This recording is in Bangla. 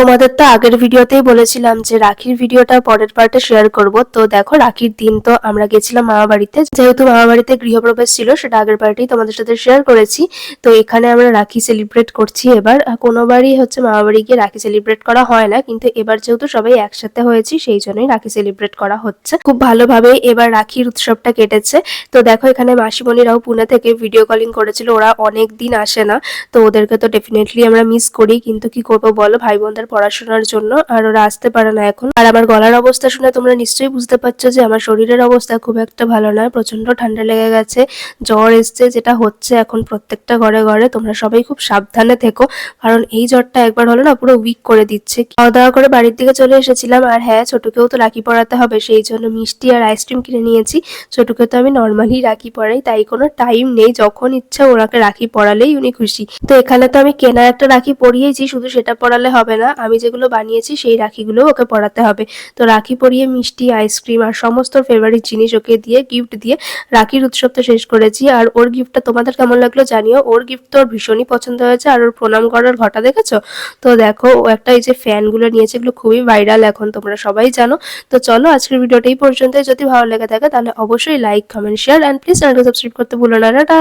তোমাদের তো আগের ভিডিওতেই বলেছিলাম যে রাখির ভিডিওটা পরের পার্টে শেয়ার করব। তো দেখো রাখির দিন তো আমরা গেছিলাম মামা বাড়িতে, যেহেতু মামা বাড়িতে গৃহপ্রবেশ ছিল সেটা আগের পার্টেই তোমাদের সাথে শেয়ার করেছি। তো এখানে আমরা রাখি সেলিব্রেট করছি এবার। কোনোবারই হচ্ছে মামা বাড়ি গিয়ে রাখি সেলিব্রেট করা হয় না, কিন্তু এবার যেহেতু সবাই একসাথে হয়েছি সেই জন্যই রাখি সেলিব্রেট করা হচ্ছে। খুব ভালোভাবে এবার রাখির উৎসবটা কেটেছে। তো দেখো এখানে মাসিমণিরাও পুনে থেকে ভিডিও কলিং করেছিল, ওরা অনেক দিন আসে না, তো ওদেরকে তো ডেফিনেটলি আমরা মিস করি, কিন্তু কি করবো বলো, ভাই বোনদের পড়াশোনার জন্য আর ওরা আসতে পারে না এখন। আর আমার গলার অবস্থা শুনে তোমরা নিশ্চয়ই বুঝতে পারছো যে আমার শরীরের অবস্থা খুব একটা ভালো নয়, প্রচন্ড ঠান্ডা লেগে গেছে, জ্বর এসছে, যেটা হচ্ছে এখন প্রত্যেকটা ঘরে ঘরে। তোমরা সবাই খুব সাবধানে থেকো, কারণ এই জ্বরটা একবার হলো না পুরো উইক করে দিচ্ছে। খাওয়া দাওয়া করে বাড়ির দিকে চলে এসেছিলাম, আর হ্যাঁ ছোটকেও তো রাখি পরাতে হবে, সেই জন্য মিষ্টি আর আইসক্রিম কিনে নিয়েছি। ছোটকে তো আমি নর্মালি রাখি পরাই, তাই কোনো টাইম নেই, যখন ইচ্ছা ওনাকে রাখি পরালেই উনি খুশি। তো এখানে তো আমি কেনা একটা রাখি পরিয়েছি, শুধু সেটা পরালে হবে না, আমি যেগুলো বানিয়েছি সেই রাখিগুলো ওকে পরাতে হবে। তো রাখি পরিয়ে মিষ্টি, আইসক্রিম আর সমস্ত ফেভারিট জিনিস ওকে দিয়ে, গিফট দিয়ে রাখির উৎসবটা শেষ করেছি। আর ওর গিফটটা তোমাদের কেমন লাগলো জানিও, ওর গিফট তো ওর ভীষণই পছন্দ হয়েছে। আর ওর প্রণাম করার ঘটা দেখেছো? তো দেখো ও একটা এই যে ফ্যানগুলো নিয়েছে, এগুলো খুবই ভাইরাল এখন, তোমরা সবাই জানো। তো চলো আজকের ভিডিওটা এই পর্যন্ত, যদি ভালো লেগে থাকে তাহলে অবশ্যই like, comment, share and please চ্যানেলকে সাবস্ক্রাইব করতে ভুলো না। টাটা।